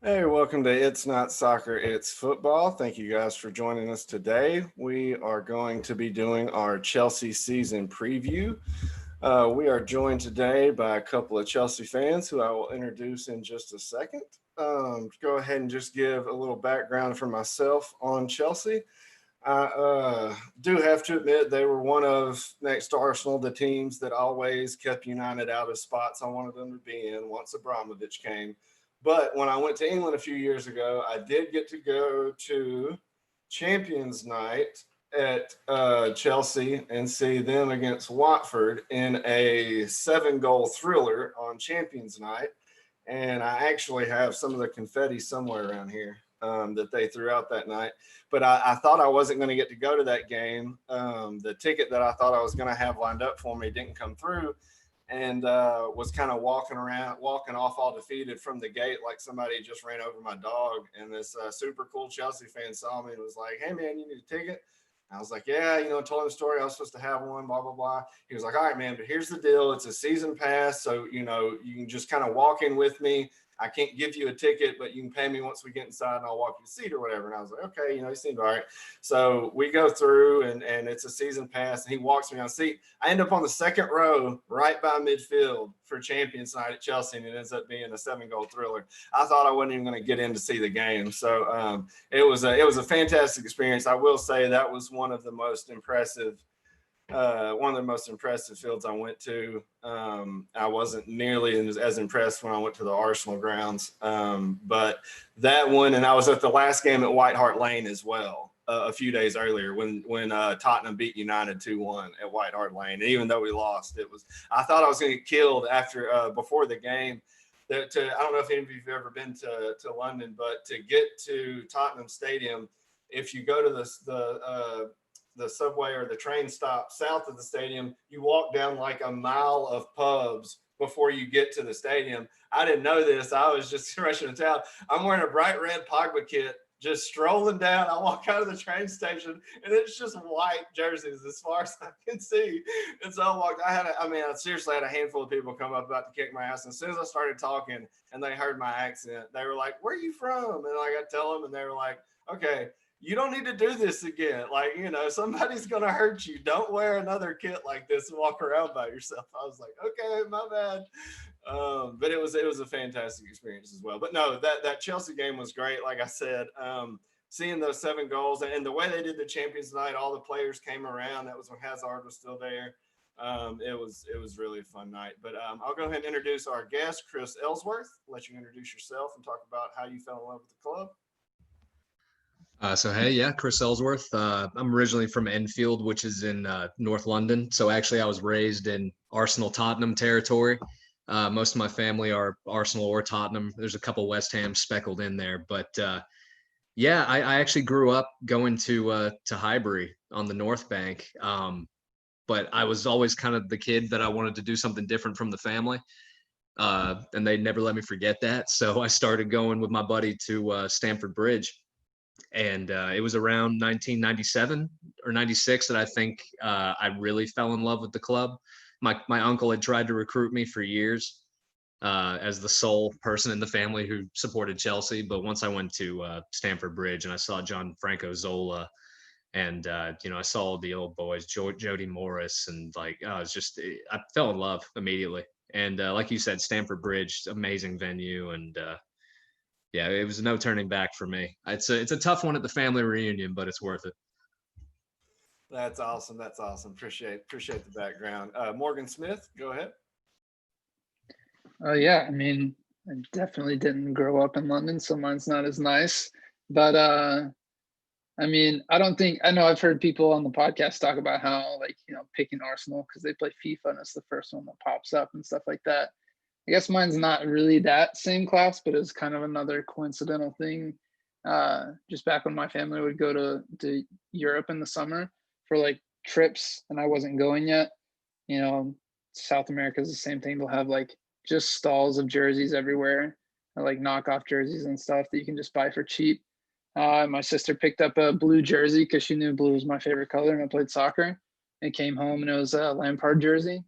Hey, welcome to It's Not Soccer, It's Football. Thank you guys for joining us today. We are going to be doing our Chelsea season preview. We are joined today by a couple of Chelsea fans who I will introduce in just a second. Go ahead and just give a little background for myself on Chelsea. I do have to admit they were one of, next to Arsenal, the teams that always kept United out of spots I wanted them to be in once Abramovich came. But when I went to England a few years ago, I did get to go to Champions Night at Chelsea and see them against Watford in a 7-goal thriller on Champions Night. And I actually have some of the confetti somewhere around here that they threw out that night. But I thought I wasn't going to get to go to that game. The ticket that I thought I was going to have lined up for me didn't come through, and was kind of walking around, walking off all defeated from the gate like somebody just ran over my dog. And this super cool Chelsea fan saw me and was like, "Hey man, you need a ticket?" I was like, "Yeah, told him the story. I was supposed to have one, blah, blah, blah." He was like, "All right, man, but here's the deal. It's a season pass. So, you can just kind of walk in with me. I can't give you a ticket, but you can pay me once we get inside and I'll walk you a seat or whatever." And I was like, "Okay, he seemed all right." So we go through and it's a season pass and he walks me on a seat. I end up on the second row right by midfield for Champions Night at Chelsea, and it ends up being a 7-goal thriller. I thought I wasn't even going to get in to see the game. So it was a fantastic experience. I will say that was one of the most impressive fields I went to. I wasn't nearly as impressed when I went to the Arsenal grounds, but that one, and I was at the last game at White Hart Lane as well. A few days earlier, when Tottenham beat United 2-1 at White Hart Lane, and even though we lost, I thought I was going to get killed before the game. I don't know if any of you've ever been to London, but to get to Tottenham Stadium, if you go to the subway or the train stop south of the stadium, you walk down like a mile of pubs before you get to the stadium. I didn't know this. I was just rushing to town. I'm wearing a bright red Pogba kit, just strolling down. I walk out of the train station and it's just white jerseys as far as I can see. And so I walked. I seriously had a handful of people come up about to kick my ass. And as soon as I started talking and they heard my accent, they were like, "Where are you from?" And like I tell them, and they were like, "Okay, you don't need to do this again. Like, somebody's going to hurt you. Don't wear another kit like this and walk around by yourself." I was like, "Okay, my bad." But it was a fantastic experience as well. But no, that Chelsea game was great. Like I said, seeing those 7 goals and the way they did the Champions Night, all the players came around. That was when Hazard was still there. It was really a fun night. But I'll go ahead and introduce our guest, Chris Elsworth. Let you introduce yourself and talk about how you fell in love with the club. So hey, yeah, Chris Elsworth. I'm originally from Enfield, which is in North London. So actually, I was raised in Arsenal Tottenham territory. Most of my family are Arsenal or Tottenham. There's a couple West Ham speckled in there, but yeah, I actually grew up going to Highbury on the North Bank. But I was always kind of the kid that I wanted to do something different from the family, and they never let me forget that. So I started going with my buddy to Stamford Bridge, and it was around 1997 or 96 that I think I really fell in love with the club. My uncle had tried to recruit me for years as the sole person in the family who supported Chelsea, but once I went to Stamford Bridge and I saw John Franco Zola, and I saw the old boys, Jody Morris, and I fell in love immediately. And like you said, Stamford Bridge, amazing venue, and yeah, it was no turning back for me. It's a tough one at the family reunion, but it's worth it. That's awesome. That's awesome. Appreciate the background. Morgan Smith, go ahead. Yeah, I mean, I definitely didn't grow up in London, so mine's not as nice. But I mean, I know I've heard people on the podcast talk about how, like, picking Arsenal because they play FIFA and it's the first one that pops up and stuff like that. I guess mine's not really that same class, but it's kind of another coincidental thing. Just back when my family would go to Europe in the summer for like trips and I wasn't going yet, you know, South America is the same thing. They'll have like just stalls of jerseys everywhere, like knockoff jerseys and stuff that you can just buy for cheap. My sister picked up a blue jersey because she knew blue was my favorite color and I played soccer. And came home and it was a Lampard jersey.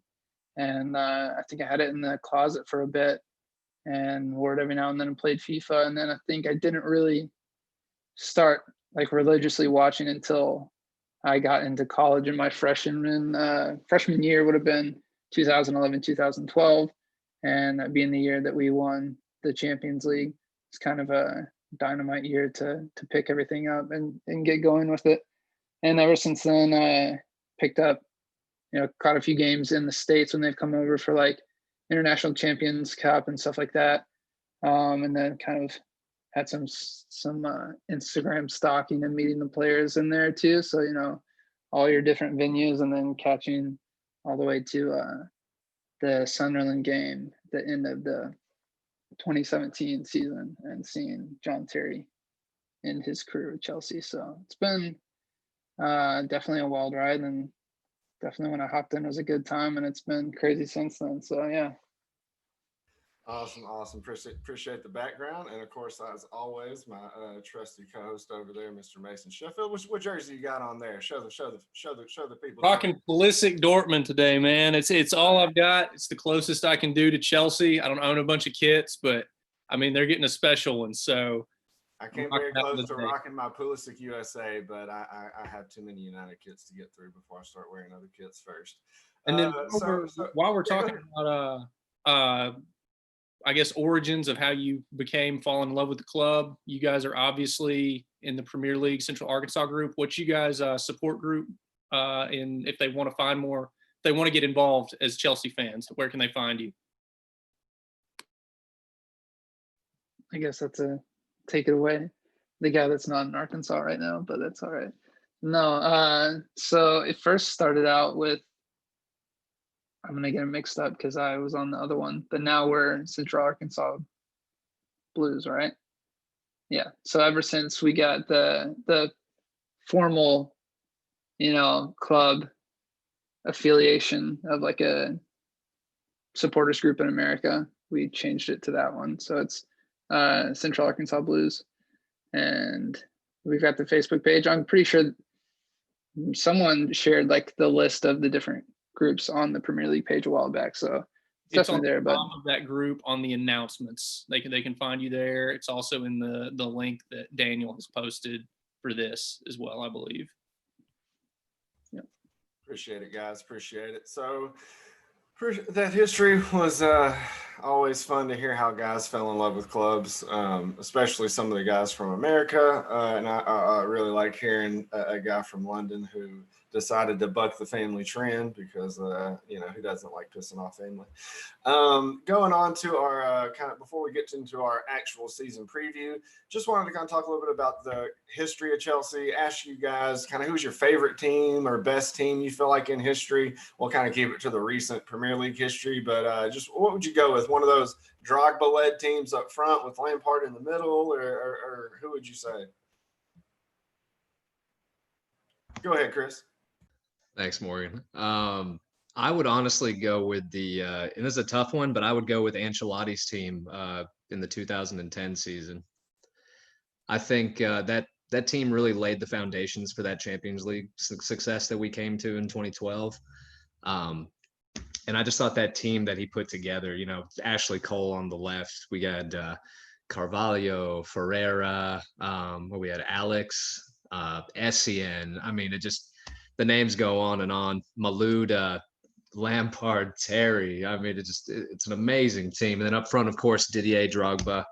And I think I had it in the closet for a bit. and wore it every now and then and played FIFA. And then I think I didn't really start like religiously watching until I got into college, and my freshman year would have been 2011, 2012. And that being the year that we won the Champions League, it's kind of a dynamite year to pick everything up and get going with it. And ever since then, I picked up, caught a few games in the States when they've come over for like International Champions Cup and stuff like that. And then kind of had some Instagram stalking and meeting the players in there too. So, all your different venues, and then catching all the way to the Sunderland game, the end of the 2017 season, and seeing John Terry in his career with Chelsea. So it's been definitely a wild ride, and definitely when I hopped in, it was a good time, and it's been crazy since then. So yeah. Awesome. Appreciate the background, and of course, as always, my trusty co-host over there, Mr. Mason Shuffield. What jersey you got on there? Show the people. Rocking Pulisic Dortmund today, man. It's all I've got. It's the closest I can do to Chelsea. I don't own a bunch of kits, but I mean they're getting a special one. So I came very close to rocking my Pulisic USA, but I have too many United kits to get through before I start wearing other kits first. And then while we're talking about I guess origins of how you fallen in love with the club, you guys are obviously in the Premier League Central Arkansas group. What's you guys support group in if they want to find more, if they want to get involved as Chelsea fans, where can they find you? I guess that's a take it away. The guy that's not in Arkansas right now, but that's all right. No, so it first started out with, I'm going to get it mixed up because I was on the other one, but now we're Central Arkansas Blues, right? Yeah. So ever since we got the formal, club affiliation of like a supporters group in America, we changed it to that one. So it's Central Arkansas Blues, and we've got the Facebook page. I'm pretty sure someone shared like the list of the different groups on the Premier League page a while back, so it's on there. But of that group on the announcements, they can find you there. It's also in the link that Daniel has posted for this as well, I believe. Yeah, appreciate it, guys. Appreciate it. So that history was always fun to hear how guys fell in love with clubs, especially some of the guys from America. And I really like hearing a guy from London who decided to buck the family trend because, who doesn't like pissing off family? Going on to our before we get into our actual season preview, just wanted to kind of talk a little bit about the history of Chelsea, ask you guys kind of who's your favorite team or best team you feel like in history. We'll kind of keep it to the recent Premier League history, but just what would you go with? One of those Drogba-led teams up front with Lampard in the middle, or who would you say? Go ahead, Chris. Thanks, Morgan. I would honestly go with and this is a tough one, but I would go with Ancelotti's team in the 2010 season. I think that team really laid the foundations for that Champions League success that we came to in 2012. And I just thought that team that he put together, Ashley Cole on the left, we had Carvalho, Ferreira, we had Alex, Essien. I mean, the names go on and on. Malouda, Lampard, Terry. I mean, it's an amazing team. And then up front, of course, Didier Drogba.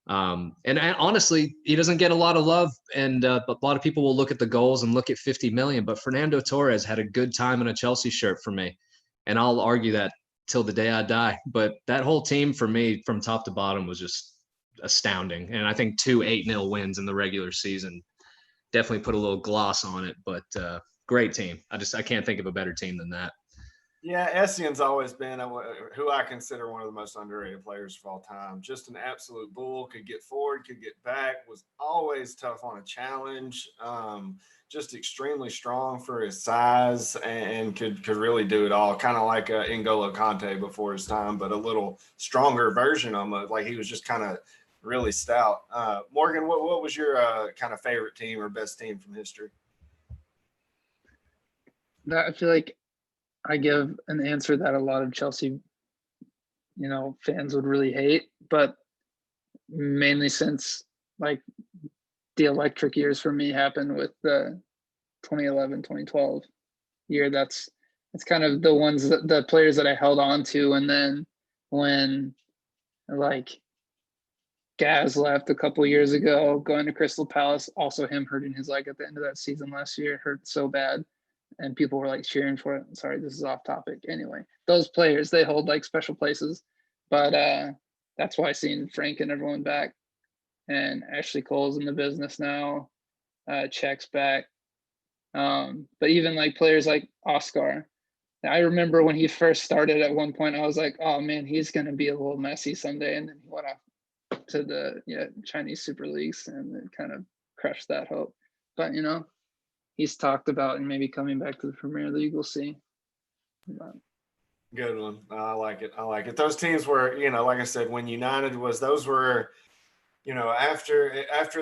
And honestly, he doesn't get a lot of love. And a lot of people will look at the goals and look at 50 million. But Fernando Torres had a good time in a Chelsea shirt for me. And I'll argue that till the day I die. But that whole team for me, from top to bottom, was just astounding. And I think 2 8-0 wins in the regular season definitely put a little gloss on it. But great team. I can't think of a better team than that. Yeah, Essien's always been who I consider one of the most underrated players of all time. Just an absolute bull, could get forward, could get back, was always tough on a challenge, just extremely strong for his size and could really do it all. Kind of like N'Golo Kante before his time, but a little stronger version of him. Like he was just kind of really stout. Morgan, what was your kind of favorite team or best team from history? I feel like I give an answer that a lot of Chelsea fans would really hate, but mainly since like the electric years for me happened with the 2011, 2012 year. That's kind of the ones the players that I held on to. And then when like Gaz left a couple years ago, going to Crystal Palace, also him hurting his leg at the end of that season last year, hurt so bad. And people were like cheering for it. Sorry, this is off topic. Anyway, those players, they hold like special places. But that's why seeing Frank and everyone back, and Ashley Cole's in the business now, Czech's back. But even like players like Oscar, I remember when he first started at one point, I was like, oh man, he's going to be a little messy someday. And then he went off to the Chinese Super Leagues and it kind of crushed that hope. But, he's talked about and maybe coming back to the Premier League. We'll see. But, good one. I like it. Those teams were, like I said, when United was, those were, after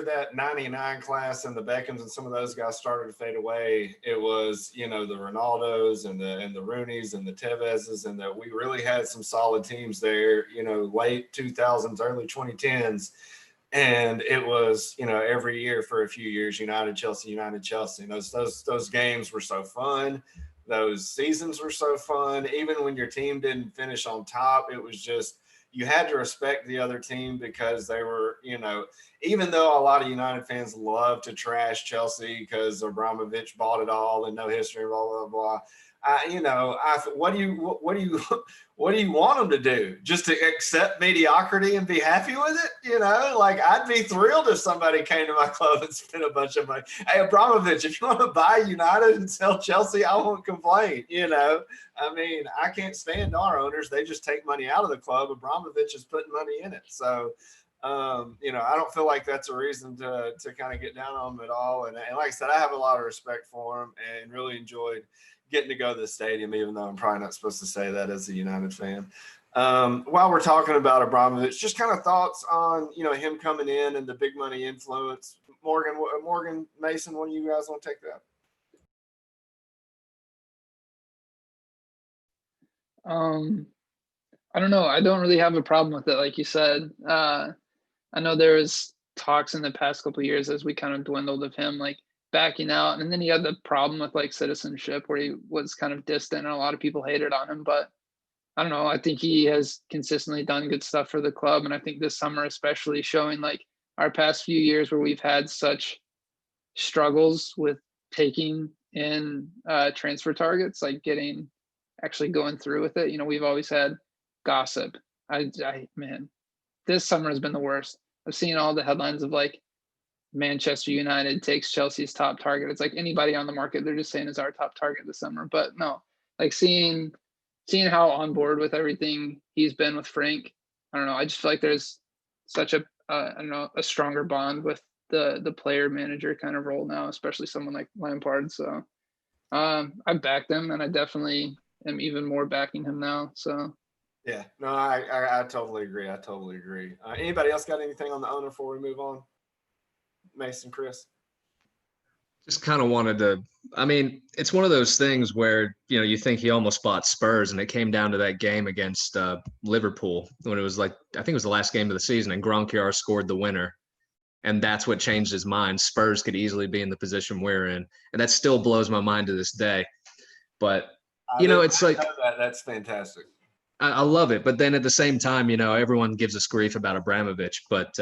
that 99 class and the Beckhams and some of those guys started to fade away, it was, the Ronaldos and the Rooneys and the Tevezes, and that we really had some solid teams there, late 2000s, early 2010s. And it was, every year for a few years, United, Chelsea. And those games were so fun. Those seasons were so fun. Even when your team didn't finish on top, it was just, you had to respect the other team because they were, even though a lot of United fans love to trash Chelsea because Abramovich bought it all and no history, blah, blah, blah. What do you want them to do? Just to accept mediocrity and be happy with it? I'd be thrilled if somebody came to my club and spent a bunch of money. Hey, Abramovich, if you want to buy United and sell Chelsea, I won't complain. I can't stand our owners. They just take money out of the club. Abramovich is putting money in it. So, I don't feel like that's a reason to kind of get down on them at all. And like I said, I have a lot of respect for them and really enjoyed getting to go to the stadium, even though I'm probably not supposed to say that as a United fan. While we're talking about Abramovich, just kind of thoughts on, him coming in and the big money influence. Morgan, Mason, one of you guys want to take that? I don't know. I don't really have a problem with it. Like you said, I know there was talks in the past couple of years as we kind of dwindled of him, like backing out, and then he had the problem with like citizenship where he was kind of distant and a lot of people hated on him. But I don't know, I think he has consistently done good stuff for the club, and I think this summer especially showing like our past few years where we've had such struggles with taking in transfer targets, like actually going through with it. We've always had gossip. Man, this summer has been the worst. I've seen all the headlines of like Manchester United takes Chelsea's top target. It's like anybody on the market, they're just saying is our top target this summer. But no, like seeing how on board with everything he's been with Frank, I don't know. I just feel like there's such a stronger bond with the player manager kind of role now, especially someone like Lampard. So I backed him, and I definitely am even more backing him now. So yeah, no, I totally agree. Anybody else got anything on the owner before we move on? Mason, Chris? Just kind of wanted to, it's one of those things where, you think he almost bought Spurs, and it came down to that game against Liverpool when it was like, I think it was the last game of the season, and Gronkjar scored the winner. And that's what changed his mind. Spurs could easily be in the position we're in. And that still blows my mind to this day. But, it's like, that's fantastic. I love it. But then at the same time, everyone gives us grief about Abramovich, but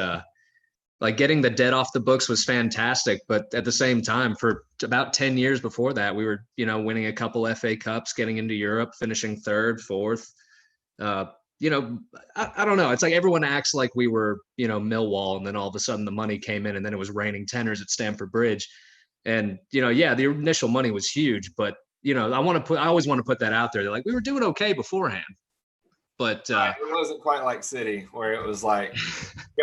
like getting the debt off the books was fantastic. But at the same time, for about 10 years before that, we were, winning a couple FA Cups, getting into Europe, finishing third, fourth. I don't know. It's like everyone acts like we were, Millwall, and then all of a sudden the money came in and then it was raining tenors at Stamford Bridge. And, the initial money was huge, but, I always want to put that out there. They're like, we were doing okay beforehand. But it wasn't quite like City, where it was like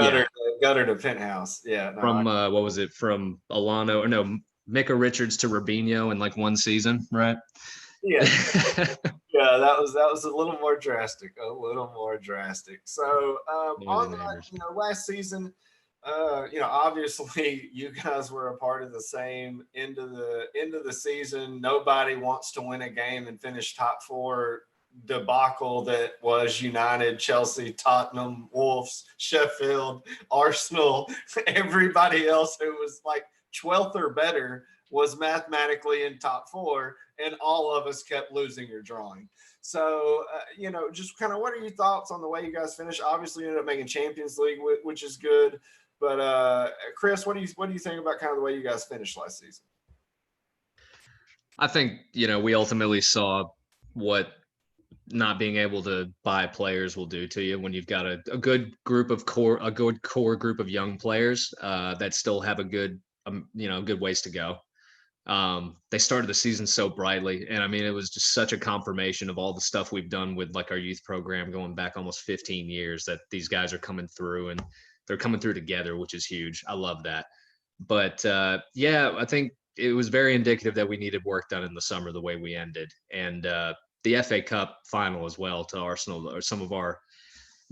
gutter to penthouse. Yeah. No, from what was it? From Alano or no, Micah Richards to Rubinho in like one season, right? Yeah. Yeah, that was a little more drastic. So last season, obviously you guys were a part of the same end of the season. Nobody wants to win a game and finish top four debacle that was United, Chelsea, Tottenham, Wolves, Sheffield, Arsenal, everybody else who was like 12th or better was mathematically in top four, and all of us kept losing or drawing. So, just kind of what are your thoughts on the way you guys finished? Obviously, you ended up making Champions League, which is good. But Chris, what do you think about kind of the way you guys finished last season? I think, we ultimately saw what not being able to buy players will do to you when you've got a good core group of young players that still have a good, good ways to go. They started the season so brightly, and I mean, it was just such a confirmation of all the stuff we've done with like our youth program going back almost 15 years that these guys are coming through, and they're coming through together, which is huge. I love that. But I think it was very indicative that we needed work done in the summer the way we ended. And the FA Cup final as well to Arsenal, or some of our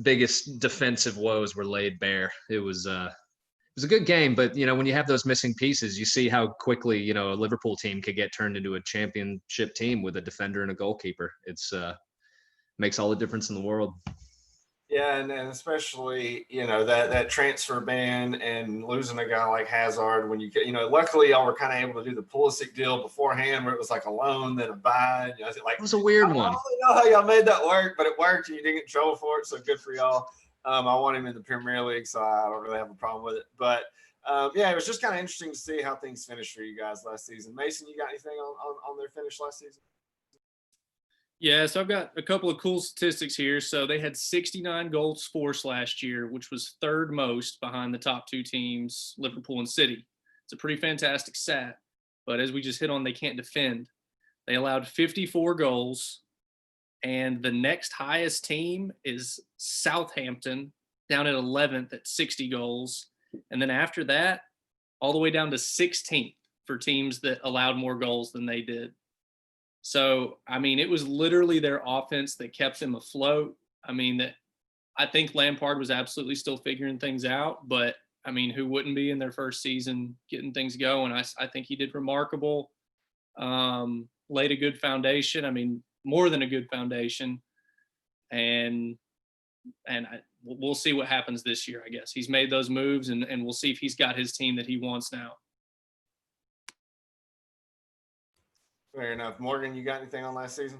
biggest defensive woes were laid bare. It was a good game, but when you have those missing pieces, you see how quickly a Liverpool team could get turned into a championship team with a defender and a goalkeeper. It's makes all the difference in the world. Yeah, and especially that transfer ban and losing a guy like Hazard when luckily y'all were kind of able to do the Pulisic deal beforehand where it was like a loan then a buy. It was a weird one. I don't really know how y'all made that work, but it worked and you didn't get in trouble for it, so good for y'all. I want him in the Premier League, so I don't really have a problem with it. But it was just kind of interesting to see how things finished for you guys last season. Mason, you got anything on their finish last season? Yeah, so I've got a couple of cool statistics here. So they had 69 goals forced last year, which was third most behind the top two teams, Liverpool and City. It's a pretty fantastic stat. But as we just hit on, they can't defend. They allowed 54 goals. And the next highest team is Southampton, down at 11th at 60 goals. And then after that, all the way down to 16th for teams that allowed more goals than they did. So, I mean, it was literally their offense that kept them afloat. I mean, I think Lampard was absolutely still figuring things out, but I mean, who wouldn't be in their first season getting things going? I think he did remarkable, laid a good foundation. I mean, more than a good foundation. And we'll see what happens this year, I guess. He's made those moves, and we'll see if he's got his team that he wants now. Fair enough. Morgan, you got anything on last season?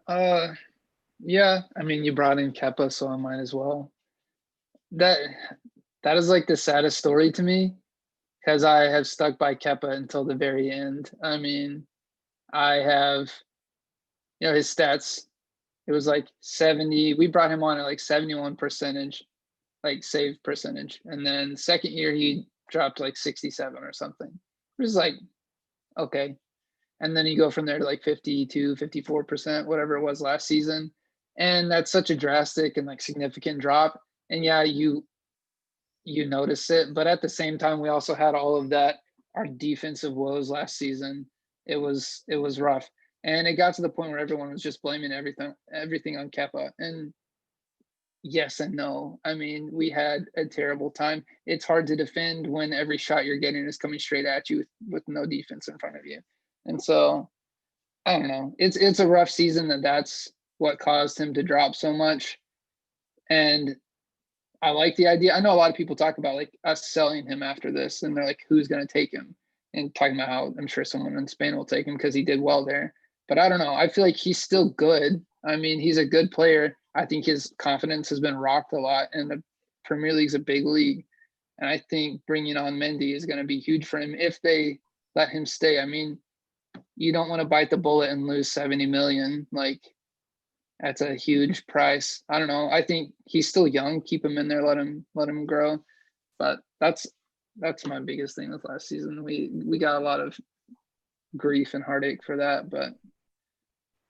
Yeah. I mean, you brought in Kepa, so I might as well. That is like the saddest story to me, because I have stuck by Kepa until the very end. I mean, I have, his stats. It was like 70. We brought him on at like 71%, like save percentage, and then second year he dropped like 67 or something. It was like, okay. And then you go from there to like 52, 54%, whatever it was last season. And that's such a drastic and like significant drop. And yeah, you notice it. But at the same time, we also had all of that, our defensive woes last season. It was rough. And it got to the point where everyone was just blaming everything on Kepa. And yes and no. I mean, we had a terrible time. It's hard to defend when every shot you're getting is coming straight at you with no defense in front of you. And so, I don't know. It's a rough season that's what caused him to drop so much. And I like the idea. I know a lot of people talk about like us selling him after this, and they're like, who's going to take him? And talking about how I'm sure someone in Spain will take him because he did well there. But I don't know. I feel like he's still good. I mean, he's a good player. I think his confidence has been rocked a lot, and the Premier League's a big league. And I think bringing on Mendy is going to be huge for him if they let him stay. I mean, you don't want to bite the bullet and lose 70 million. Like, that's a huge price. I don't know. I think he's still young. Keep him in there. Let him grow. But that's my biggest thing with last season. We got a lot of grief and heartache for that, but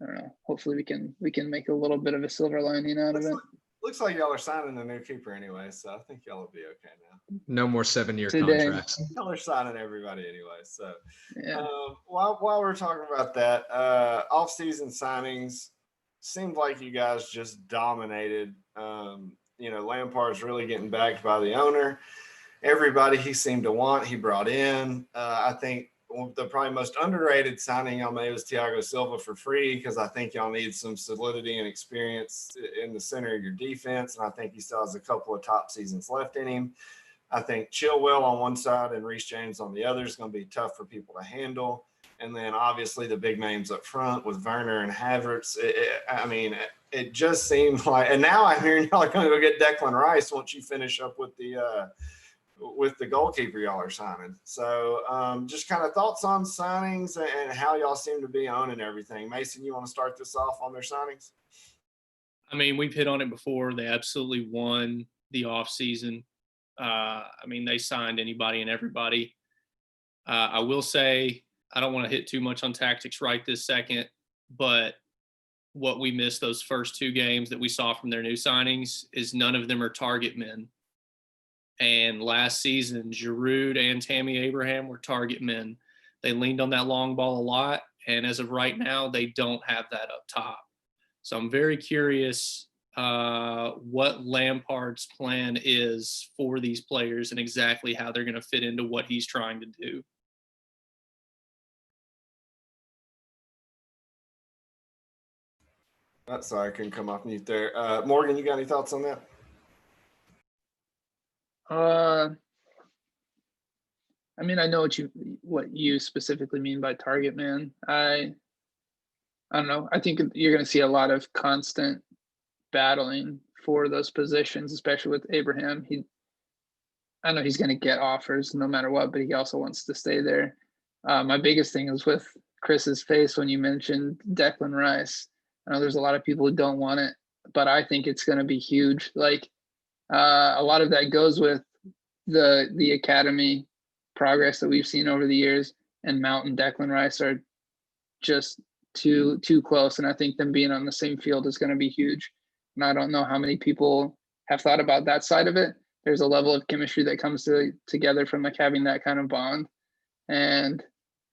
I don't know. Hopefully we can make a little bit of a silver lining out of it. Looks like y'all are signing a new keeper anyway, so I think y'all will be okay now. No more 7-year contracts. Y'all are signing everybody anyway. So yeah. While we're talking about that, off-season signings, seemed like you guys just dominated. Lampard's really getting backed by the owner. Everybody he seemed to want, he brought in. I think the probably most underrated signing y'all made was Thiago Silva for free, because I think y'all need some solidity and experience in the center of your defense, and I think he still has a couple of top seasons left in him. I think Chillwell on one side and Reece James on the other is going to be tough for people to handle. And then obviously the big names up front with Werner and Havertz. It just seemed like, and now I'm hearing y'all are going to go get Declan Rice once you finish up with the goalkeeper y'all are signing. So just kind of thoughts on signings and how y'all seem to be owning everything. Mason, you want to start this off on their signings? I mean, we've hit on it before. They absolutely won the offseason. They signed anybody and everybody. I will say, I don't want to hit too much on tactics right this second, but what we missed those first two games that we saw from their new signings is none of them are target men. And last season, Giroud and Tammy Abraham were target men. They leaned on that long ball a lot, and as of right now, they don't have that up top. So I'm very curious what Lampard's plan is for these players and exactly how they're going to fit into what he's trying to do. Sorry, I couldn't come off mute there. Morgan, you got any thoughts on that? I know what you specifically mean by target man. I don't know. I think you're going to see a lot of constant battling for those positions, especially with Abraham. I know he's going to get offers no matter what, but he also wants to stay there. My biggest thing is with Chris's face when you mentioned Declan Rice. I know there's a lot of people who don't want it, but I think it's going to be huge. Like a lot of that goes with the academy progress that we've seen over the years, and Mount and Declan Rice are just too close. And I think them being on the same field is going to be huge. And I don't know how many people have thought about that side of it. There's a level of chemistry that comes together from like having that kind of bond. And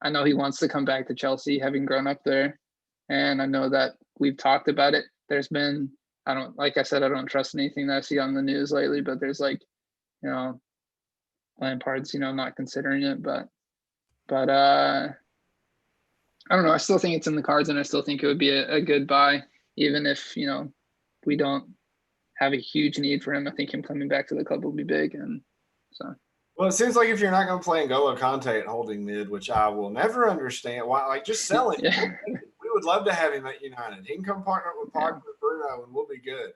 I know he wants to come back to Chelsea, having grown up there. And I know that we've talked about it. There's been, I don't trust anything that I see on the news lately, but there's Lampard's, not considering it, but I don't know. I still think it's in the cards, and I still think it would be a good buy, even if, we don't have a huge need for him. I think him coming back to the club will be big. And so. Well, it seems like if you're not going to play N'Golo Kante at holding mid, which I will never understand, why, just sell him. Yeah. We would love to have him at United. He can come partner with Pogba and Bruno, and we'll be good.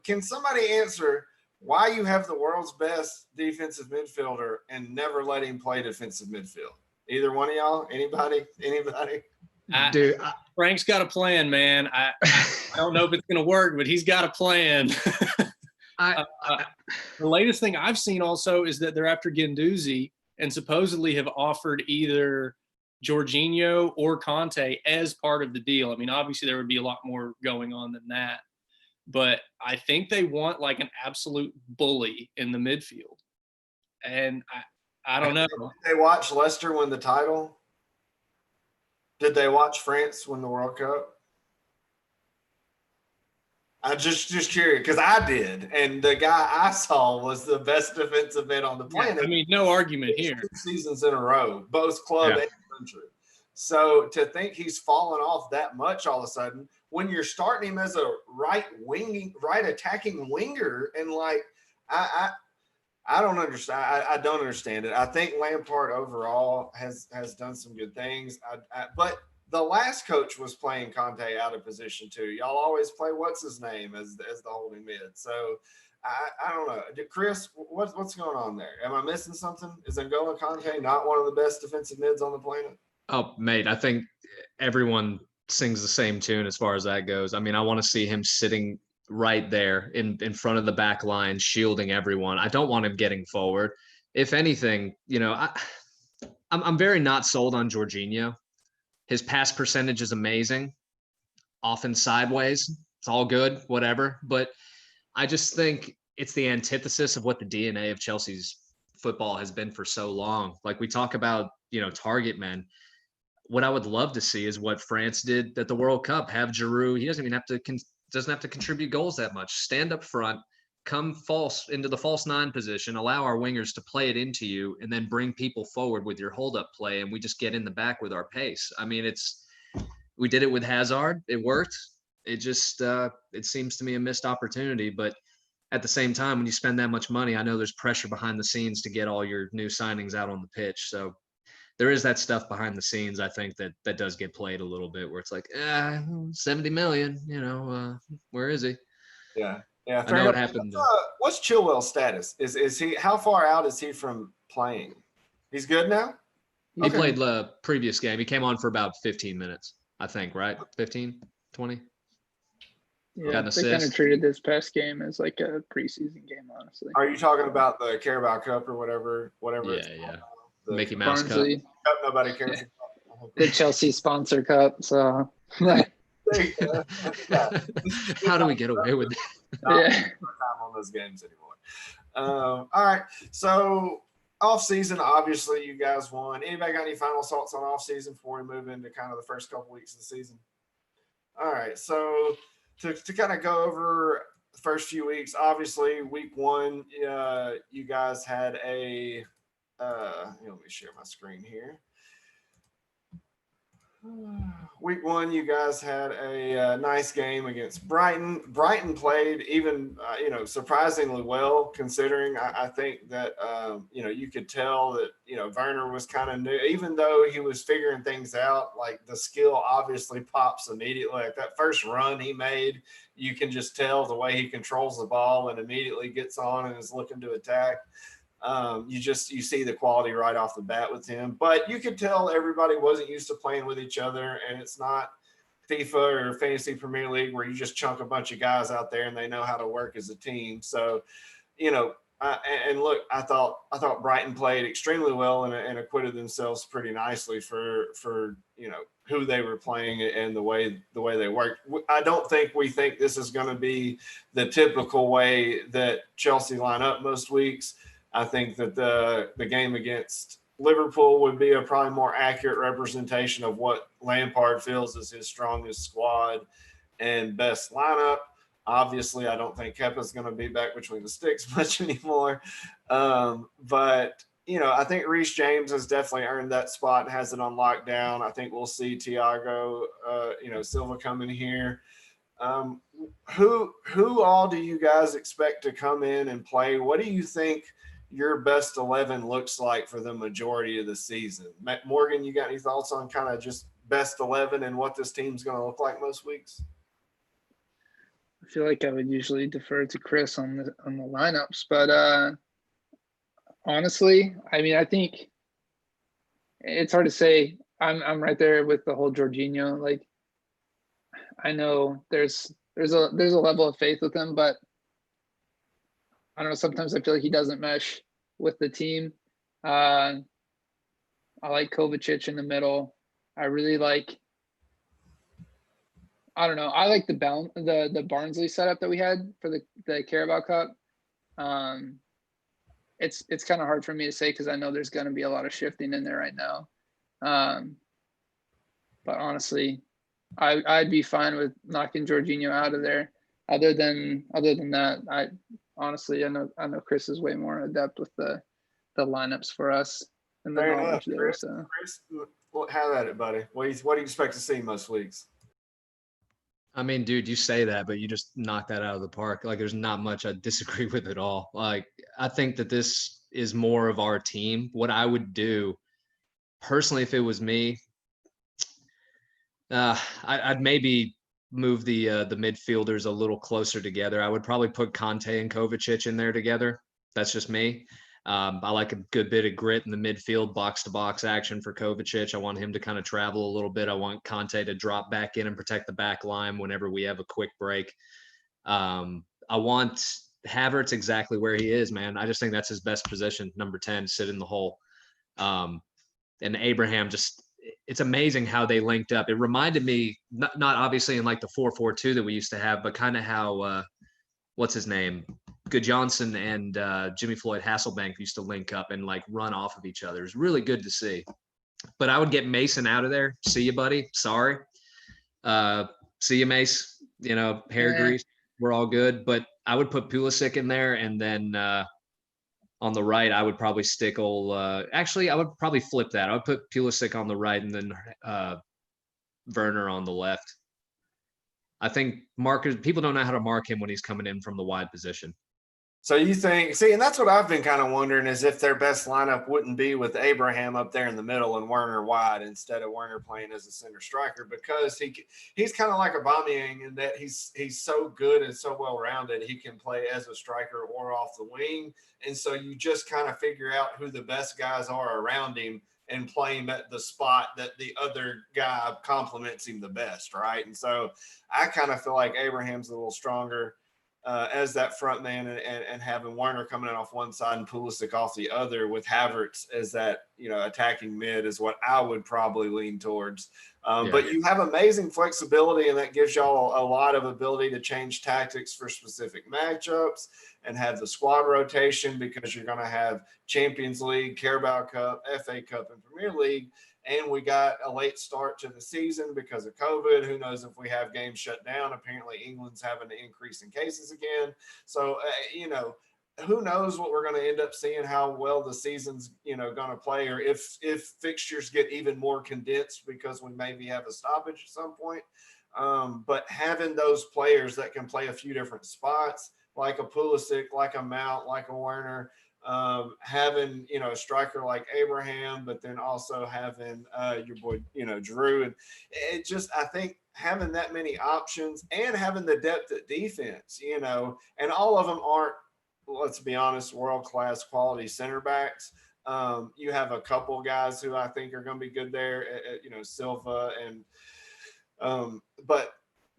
Can somebody answer why you have the world's best defensive midfielder and never let him play defensive midfield? Either one of y'all? Anybody? Frank's got a plan, man. I don't know if it's going to work, but he's got a plan. The latest thing I've seen also is that they're after Guendouzi and supposedly have offered either Jorginho or Conte as part of the deal. I mean, obviously there would be a lot more going on than that, but I think they want like an absolute bully in the midfield. And I don't know. Did they watch Leicester win the title? Did they watch France win the World Cup? I'm just curious, because I did, and the guy I saw was the best defensive mid on the planet. I mean, no argument here. 2 seasons in a row, both club and country. So to think he's fallen off that much all of a sudden, when you're starting him as a right attacking winger, and I don't understand. I don't understand it. I think Lampard overall has done some good things. But the last coach was playing Conte out of position too. Y'all always play what's his name as the holding mid. So I don't know. Chris, what's going on there? Am I missing something? Is N'Golo Kante not one of the best defensive mids on the planet? Oh, mate, I think everyone sings the same tune as far as that goes. I mean, I want to see him sitting right there in front of the back line, shielding everyone. I don't want him getting forward. If anything, I'm very not sold on Jorginho. His pass percentage is amazing, often sideways. It's all good, whatever. But I just think it's the antithesis of what the DNA of Chelsea's football has been for so long. Like we talk about, target men. What I would love to see is what France did at the World Cup. Have Giroud. He doesn't even have to contribute goals that much. Stand up front, come into the false nine position, allow our wingers to play it into you, and then bring people forward with your hold-up play, and we just get in the back with our pace. I mean, we did it with Hazard. It worked. It just it seems to me a missed opportunity. But at the same time, when you spend that much money, I know there's pressure behind the scenes to get all your new signings out on the pitch. So there is that stuff behind the scenes, I think, that does get played a little bit, where it's like, 70 million, where is he? Yeah. I know it happened. What's Chillwell's status? Is he, how far out is he from playing? He's good now? He played the previous game. He came on for about 15 minutes, I think, right? 15, 20? Yeah, they kind of treated this past game as like a preseason game, honestly. Are you talking about the Carabao Cup or whatever? Yeah. The Mickey Mouse Barnsley Cup. Nobody cares. The Chelsea sponsor cup. So how do we get away with that? Time on those games anymore. All right. So off-season, obviously you guys won. Anybody got any final thoughts on off-season before we move into kind of the first couple weeks of the season? All right. So to kind of go over the first few weeks, obviously week one, you guys had a let me share my screen here. Week one, you guys had a nice game against Brighton. Brighton played even, surprisingly well, considering I think that, you could tell that, Werner was kind of new, even though he was figuring things out, like the skill obviously pops immediately. Like that first run he made, you can just tell the way he controls the ball and immediately gets on and is looking to attack. You see the quality right off the bat with him, but you could tell everybody wasn't used to playing with each other, and it's not FIFA or Fantasy Premier League where you just chunk a bunch of guys out there and they know how to work as a team. So, and look, I thought Brighton played extremely well and acquitted themselves pretty nicely for who they were playing and the way they worked. I don't think we think this is going to be the typical way that Chelsea line up most weeks. I think that the game against Liverpool would be a probably more accurate representation of what Lampard feels is his strongest squad and best lineup. Obviously, I don't think Kepa's going to be back between the sticks much anymore. But, I think Reece James has definitely earned that spot and has it on lockdown. I think we'll see Thiago, Silva come in here. Who all do you guys expect to come in and play? What do you think your best 11 looks like for the majority of the season? Morgan, you got any thoughts on kind of just best 11 and what this team's going to look like most weeks? I feel like I would usually defer to Chris on the lineups, but honestly, I mean, I think it's hard to say. I'm right there with the whole Jorginho. Like, I know there's a level of faith with him, but I don't know. Sometimes I feel like he doesn't mesh with the team. I like Kovacic in the middle. I really like. I don't know. I like the Barnsley setup that we had for the Carabao Cup. It's kind of hard for me to say because I know there's going to be a lot of shifting in there right now. But honestly, I'd be fine with knocking Jorginho out of there. Other than that, I know Chris is way more adept with the lineups for us and the knowledge there. So Chris, have at it, buddy. What do you expect to see most weeks? I mean, dude, you say that, but you just knock that out of the park. Like, there's not much I disagree with at all. Like, I think that this is more of our team. What I would do personally, if it was me, I'd maybe move the midfielders a little closer together. I would probably put Conte and Kovacic in there together. That's just me. I like a good bit of grit in the midfield, box-to-box action for Kovacic. I want him to kind of travel a little bit. I want Conte to drop back in and protect the back line whenever we have a quick break. I want Havertz exactly where he is, man. I just think that's his best position, number 10, sit in the hole. And Abraham it's amazing how they linked up. It reminded me, not obviously in like the 4-4-2 that we used to have, but kind of how, what's his name? Good Johnson and Jimmy Floyd Hasselbank used to link up and like run off of each other. It's really good to see. But I would get Mason out of there. See you, buddy. Sorry. See you, Mace. Hair grease. we're all good. But I would put Pulisic in there, and then on the right, I would probably stick actually, I would probably flip that. I would put Pulisic on the right, and then Werner on the left. I think people don't know how to mark him when he's coming in from the wide position. So you think, and that's what I've been kind of wondering, is if their best lineup wouldn't be with Abraham up there in the middle and Werner wide instead of Werner playing as a center striker, because he's kind of like Aubameyang in that he's so good and so well-rounded. He can play as a striker or off the wing. And so you just kind of figure out who the best guys are around him and play him at the spot that the other guy complements him the best, right? And so I kind of feel like Abraham's a little stronger as that front man, and having Werner coming in off one side and Pulisic off the other with Havertz as that, attacking mid is what I would probably lean towards. But you have amazing flexibility, and that gives y'all a lot of ability to change tactics for specific matchups and have the squad rotation, because you're going to have Champions League, Carabao Cup, FA Cup, and Premier League. And we got a late start to the season because of COVID. Who knows if we have games shut down? Apparently, England's having an increase in cases again. So, who knows what we're going to end up seeing, how well the season's, going to play, or if fixtures get even more condensed because we maybe have a stoppage at some point. But having those players that can play a few different spots, like a Pulisic, like a Mount, like a Werner, having, a striker like Abraham, but then also having your boy, Drew. And it just, I think having that many options and having the depth at defense, and all of them aren't, let's be honest, world-class quality center backs. You have a couple guys who I think are going to be good there, Silva but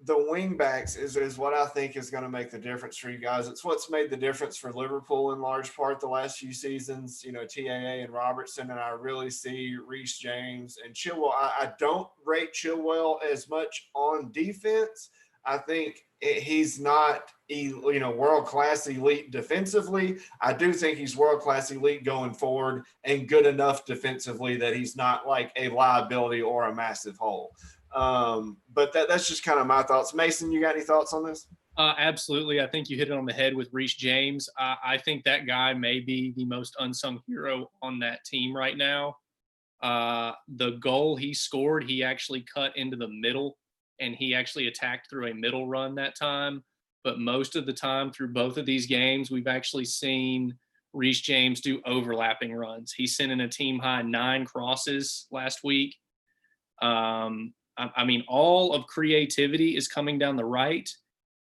the wing backs is what I think is going to make the difference for you guys. It's what's made the difference for Liverpool in large part the last few seasons, TAA and Robertson, and I really see Reece James and Chillwell. I don't rate Chillwell as much on defense. I think he's not, world-class elite defensively. I do think he's world-class elite going forward and good enough defensively that he's not like a liability or a massive hole. But that's just kind of my thoughts. Mason, you got any thoughts on this? Absolutely. I think you hit it on the head with Reece James. I think that guy may be the most unsung hero on that team right now. The goal he scored, he actually cut into the middle, and he actually attacked through a middle run that time. But most of the time through both of these games, we've actually seen Reece James do overlapping runs. He sent in a team-high 9 crosses last week. All of creativity is coming down the right,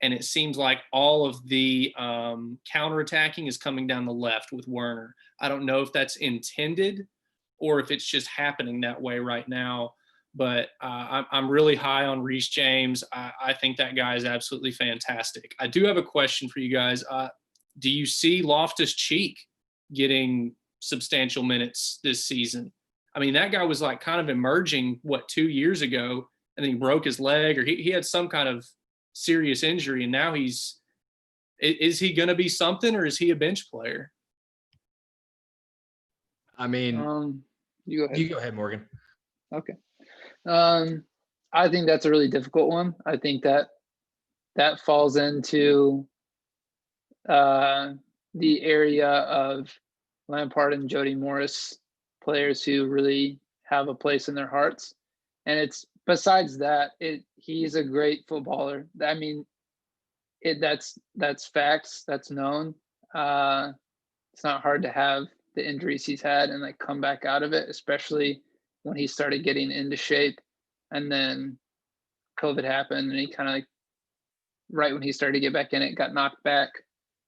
and it seems like all of the counterattacking is coming down the left with Werner. I don't know if that's intended or if it's just happening that way right now, but I'm really high on Reece James. I think that guy is absolutely fantastic. I do have a question for you guys. Do you see Loftus-Cheek getting substantial minutes this season? I mean, that guy was like kind of emerging, 2 years ago, and then he broke his leg, or he had some kind of serious injury, and now is he going to be something, or is he a bench player? I mean, you go ahead, Morgan. Okay. I think that's a really difficult one. I think that falls into the area of Lampard and Jody Morris, players who really have a place in their hearts. And it's besides that, he's a great footballer. I mean, that's facts, that's known. It's not hard to have the injuries he's had and like come back out of it, especially when he started getting into shape. And then COVID happened, and he kind of like right when he started to get back in it, got knocked back.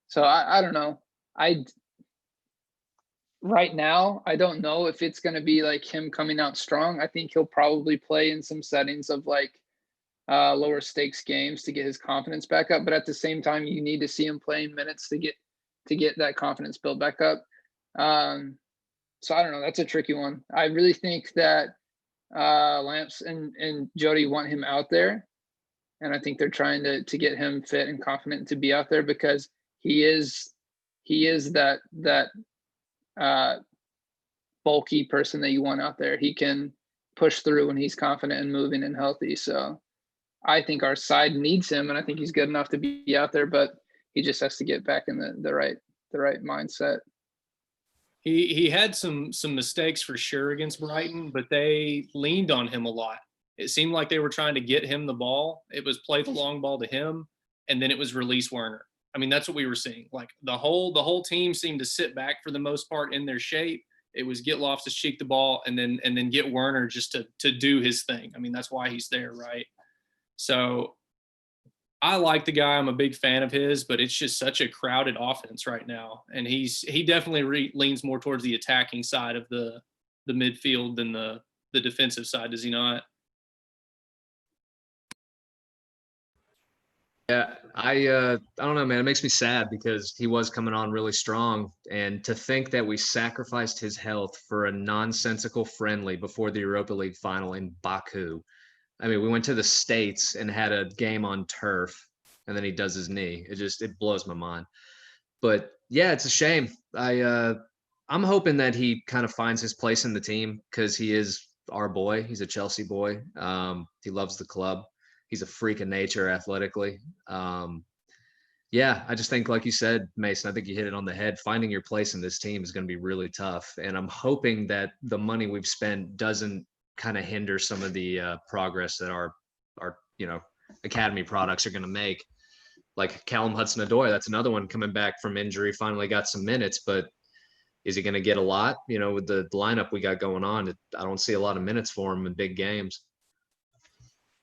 So I don't know. Right now, I don't know if it's going to be like him coming out strong. I think he'll probably play in some settings of like lower stakes games to get his confidence back up. But at the same time, you need to see him playing minutes to get that confidence built back up. So I don't know. That's a tricky one. I really think that Lamps and Jody want him out there. And I think they're trying to get him fit and confident to be out there, because he is that bulky person that you want out there. He can push through when he's confident and moving and healthy. So I think our side needs him, and I think he's good enough to be out there, but he just has to get back in the right mindset. He had some mistakes for sure against Brighton, but they leaned on him a lot. It seemed like they were trying to get him the ball. It was play the long ball to him, and then it was release Werner. I mean, that's what we were seeing. Like the whole team seemed to sit back for the most part in their shape. It was get Loftus-Cheek the ball and then get Werner just to do his thing. I mean, that's why he's there, right? So I like the guy. I'm a big fan of his, but it's just such a crowded offense right now, and he definitely leans more towards the attacking side of the midfield than the defensive side. Does he not? Yeah, I don't know, man. It makes me sad because he was coming on really strong, and to think that we sacrificed his health for a nonsensical friendly before the Europa League final in Baku. I mean, we went to the States and had a game on turf, and then he does his knee. It blows my mind. But yeah, it's a shame. I'm hoping that he kind of finds his place in the team because he is our boy. He's a Chelsea boy. He loves the club. He's a freak of nature athletically. Yeah, I just think, like you said, Mason, I think you hit it on the head. Finding your place in this team is going to be really tough. And I'm hoping that the money we've spent doesn't kind of hinder some of the progress that our academy products are going to make. Like Callum Hudson-Odoi, that's another one coming back from injury, finally got some minutes, but is he going to get a lot? With the lineup we got going on, I don't see a lot of minutes for him in big games.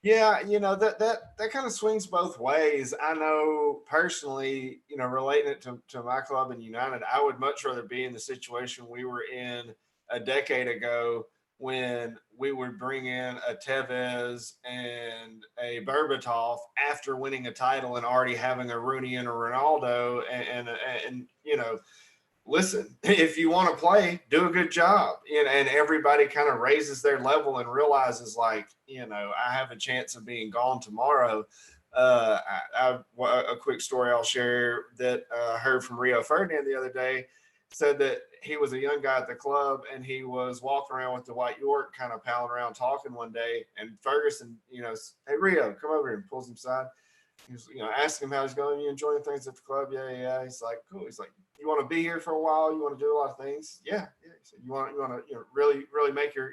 Yeah, that kind of swings both ways. I know personally, relating it to my club and United, I would much rather be in the situation we were in a decade ago when we would bring in a Tevez and a Berbatov after winning a title and already having a Rooney and a Ronaldo and listen, if you want to play, do a good job. And everybody kind of raises their level and realizes, like, I have a chance of being gone tomorrow. A quick story I'll share that I heard from Rio Ferdinand the other day said that he was a young guy at the club and he was walking around with Dwight York, kind of palling around talking one day. And Ferguson, hey, Rio, come over here, and pulls him aside. He was, asking him how he's going. You enjoying things at the club? Yeah. He's like, cool. He's like, you want to be here for a while? You want to do a lot of things? Yeah. He said, you want to, really, really make your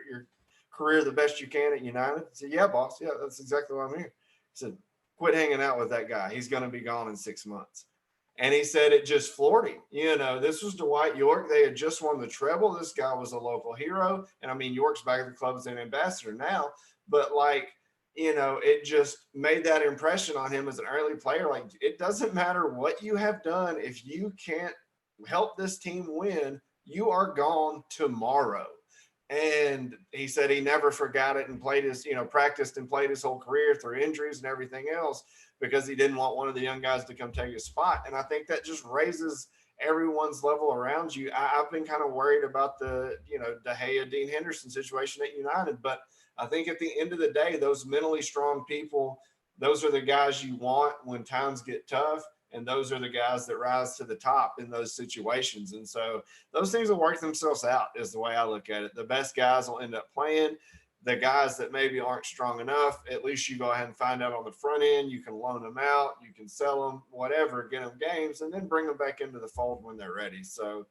career the best you can at United? I said, yeah, boss. Yeah, that's exactly why I'm here. He said, quit hanging out with that guy. He's going to be gone in 6 months. And he said it just floored him. This was Dwight York. They had just won the treble. This guy was a local hero. And I mean, York's back at the club as an ambassador now. But it just made that impression on him as an early player. Like, it doesn't matter what you have done. If you can't help this team win, you are gone tomorrow. And he said he never forgot it and played practiced and played his whole career through injuries and everything else because he didn't want one of the young guys to come take his spot. And I think that just raises everyone's level around you. I've been kind of worried about the, De Gea, Dean Henderson situation at United, but I think at the end of the day, those mentally strong people, those are the guys you want when times get tough. And those are the guys that rise to the top in those situations. And so those things will work themselves out is the way I look at it. The best guys will end up playing. The guys that maybe aren't strong enough, at least you go ahead and find out on the front end. You can loan them out, you can sell them, whatever, get them games, and then bring them back into the fold when they're ready. So,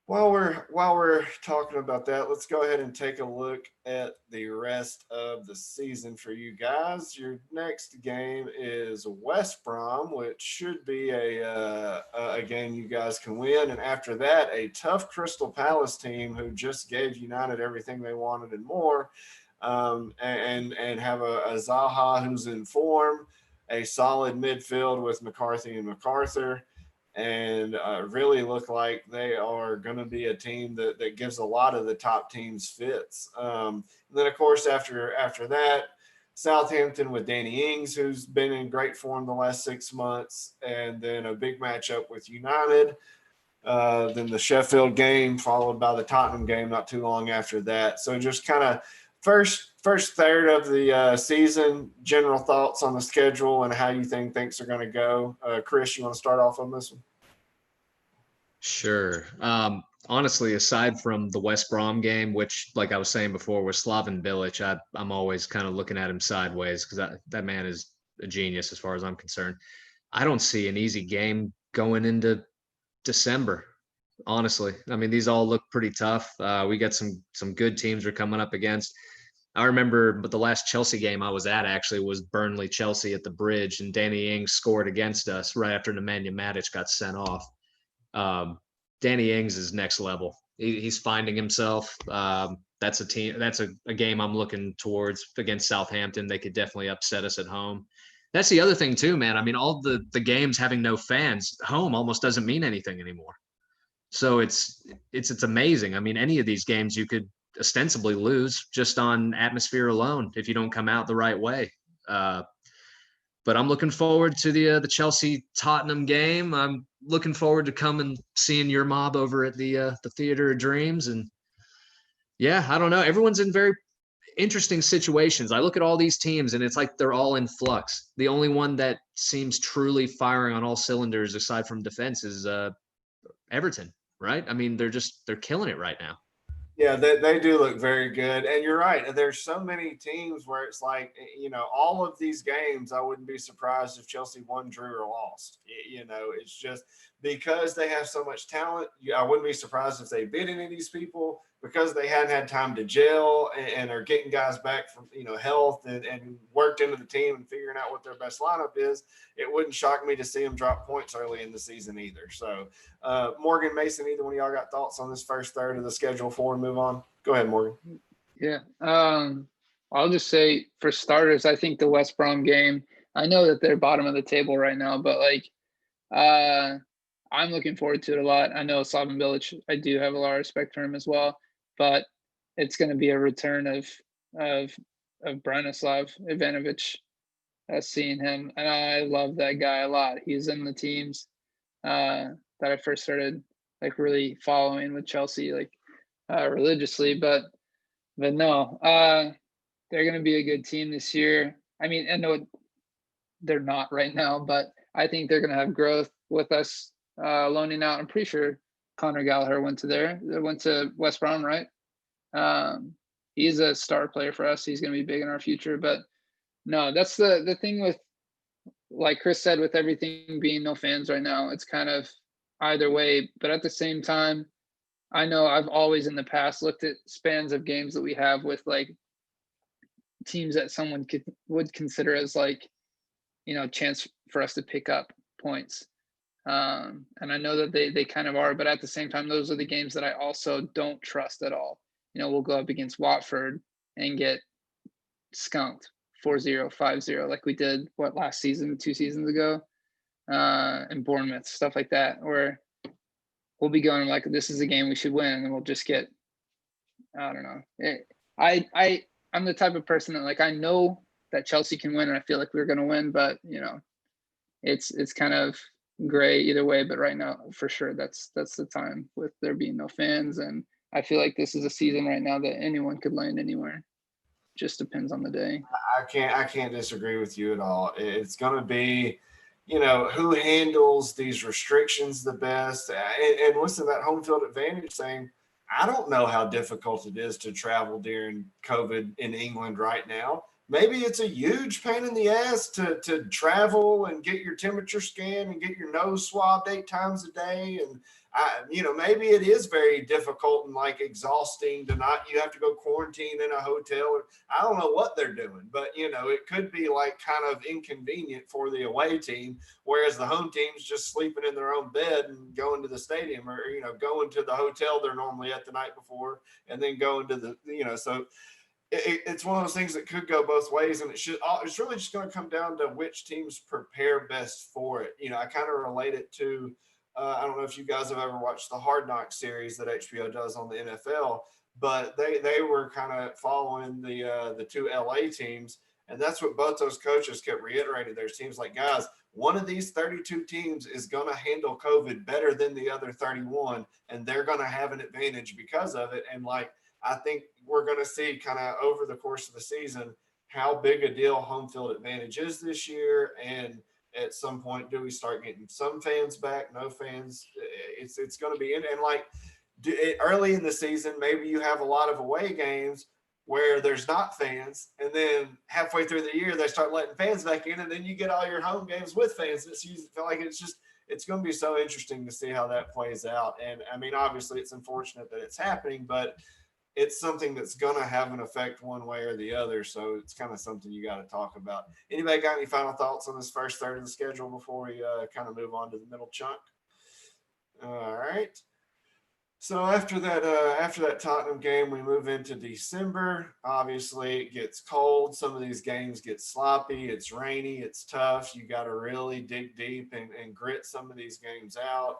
while we're talking about that, let's go ahead and take a look at the rest of the season for you guys. Your next game is West Brom, which should be a game you guys can win. And after that, a tough Crystal Palace team who just gave United everything they wanted and more, and have a Zaha who's in form, a solid midfield with McCarthy and MacArthur. And really look like they are going to be a team that gives a lot of the top teams fits. Then, of course, after that, Southampton with Danny Ings, who's been in great form the last 6 months, and then a big matchup with United. Then the Sheffield game, followed by the Tottenham game not too long after that. So just kind of first third of the season, general thoughts on the schedule and how you think things are going to go. Chris, you want to start off on this one? Sure. Honestly, aside from the West Brom game, which, like I was saying before, with Slaven Bilic, I'm always kind of looking at him sideways because that man is a genius as far as I'm concerned. I don't see an easy game going into December. Honestly, I mean, these all look pretty tough. We got some good teams we're coming up against. I remember, but the last Chelsea game I was at actually was Burnley Chelsea at the Bridge, and Danny Ings scored against us right after Nemanja Matic got sent off. Danny Ings is next level. He's finding himself. That's a team. That's a game I'm looking towards against Southampton. They could definitely upset us at home. That's the other thing too, man. I mean, all the games having no fans, home almost doesn't mean anything anymore. So it's amazing. I mean, any of these games you could ostensibly lose just on atmosphere alone if you don't come out the right way. But I'm looking forward to the Chelsea Tottenham game. I'm looking forward to coming seeing your mob over at the Theater of Dreams. And yeah, I don't know. Everyone's in very interesting situations. I look at all these teams and it's like they're all in flux. The only one that seems truly firing on all cylinders aside from defense is Everton, right? I mean, they're killing it right now. Yeah, they do look very good. And you're right. There's so many teams where it's like, all of these games, I wouldn't be surprised if Chelsea won, drew, or lost. It's just because they have so much talent. I wouldn't be surprised if they beat any of these people because they hadn't had time to gel and are getting guys back from, health and worked into the team and figuring out what their best lineup is. It wouldn't shock me to see them drop points early in the season either. So, Morgan, Mason, either one of y'all got thoughts on this first third of the schedule before we move on? Go ahead, Morgan. Yeah. I'll just say for starters, I think the West Brom game, I know that they're bottom of the table right now, but I'm looking forward to it a lot. I know Slaven Bilic, I do have a lot of respect for him as well, but it's going to be a return of Branislav Ivanovic, seeing him. And I love that guy a lot. He's in the teams that I first started really following with Chelsea, religiously, but no, they're going to be a good team this year. I mean, I know they're not right now, but I think they're going to have growth with us loaning out. I'm pretty sure Conor Gallagher went to West Brom, right? He's a star player for us. He's going to be big in our future. But no, that's the thing with, like Chris said, with everything being no fans right now, it's kind of either way. But at the same time, I know I've always in the past looked at spans of games that we have with teams that someone would consider as chance for us to pick up points. And I know that they kind of are, but at the same time, those are the games that I also don't trust at all. We'll go up against Watford and get skunked 4-0, 5-0, like we did last season, 2 seasons ago, and Bournemouth, stuff like that, where we'll be going this is a game we should win, and then we'll just get, I don't know. I'm the type of person that I know that Chelsea can win, and I feel like we're going to win, but it's kind of gray either way. But right now, for sure, that's the time with there being no fans, and I feel like this is a season right now that anyone could land anywhere. Just depends on the day. I can't disagree with you at all. It's going to be, who handles these restrictions the best. And listen, that home field advantage thing, I don't know how difficult it is to travel during COVID in England right now. Maybe it's a huge pain in the ass to travel and get your temperature scanned and get your nose swabbed 8 times a day. And, maybe it is very difficult and exhausting to you have to go quarantine in a hotel. I don't know what they're doing, but, it could be kind of inconvenient for the away team, whereas the home team's just sleeping in their own bed and going to the stadium or, going to the hotel they're normally at the night before and then going to the, so it's one of those things that could go both ways, and it's really just going to come down to which teams prepare best for it. I kind of relate it to, I don't know if you guys have ever watched the Hard Knocks series that HBO does on the NFL, but they were kind of following the 2 LA teams, and that's what both those coaches kept reiterating. There's teams guys, one of these 32 teams is going to handle COVID better than the other 31, and they're going to have an advantage because of it. And I think we're going to see kind of over the course of the season how big a deal home field advantage is this year. And at some point, do we start getting some fans back, no fans? It's going to be in. And like early in the season, maybe you have a lot of away games where there's not fans, and then halfway through the year they start letting fans back in, and then you get all your home games with fans. It's usually feel like it's going to be so interesting to see how that plays out. And I mean, obviously, it's unfortunate that it's happening, but it's something that's going to have an effect one way or the other. So it's kind of something you got to talk about. Anybody got any final thoughts on this first third of the schedule before we kind of move on to the middle chunk? All right. So after that Tottenham game, we move into December. Obviously, it gets cold. Some of these games get sloppy. It's rainy. It's tough. You got to really dig deep and grit some of these games out.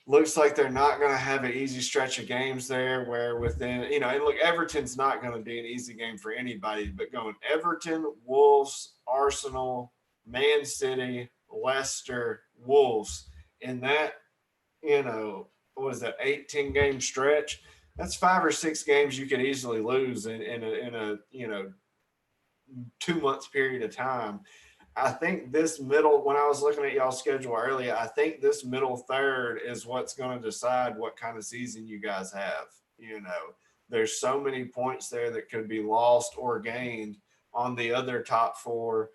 Looks like they're not going to have an easy stretch of games there where within, and look, Everton's not going to be an easy game for anybody, but going Everton, Wolves, Arsenal, Man City, Leicester, Wolves in that, what was that, 18-game stretch? That's 5 or 6 games you could easily lose in a 2 months period of time. I think this middle, when I was looking at y'all's schedule earlier, I think this middle third is what's going to decide what kind of season you guys have. There's so many points there that could be lost or gained on the other top 4.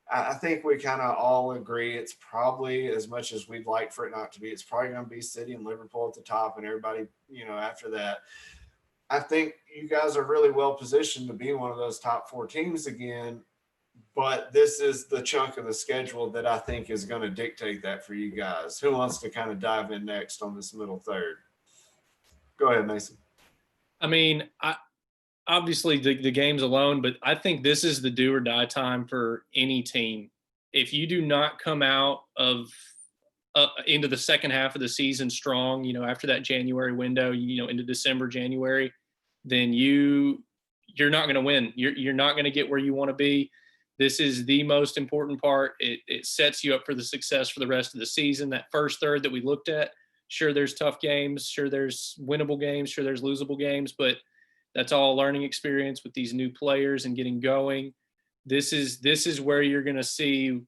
I think we kind of all agree it's probably, as much as we'd like for it not to be, it's probably going to be City and Liverpool at the top, and everybody, after that. I think you guys are really well positioned to be one of those top 4 teams again. But this is the chunk of the schedule that I think is going to dictate that for you guys. Who wants to kind of dive in next on this middle third? Go ahead, Mason. I mean, obviously the games alone, but I think this is the do or die time for any team. If you do not come out of into the second half of the season strong, after that January window, into December, January, then you're not going to win. You're not going to get where you want to be. This is the most important part. It sets you up for the success for the rest of the season. That first third that we looked at, sure, there's tough games, sure, there's winnable games, sure, there's losable games, but that's all a learning experience with these new players and getting going. This is where you're going to see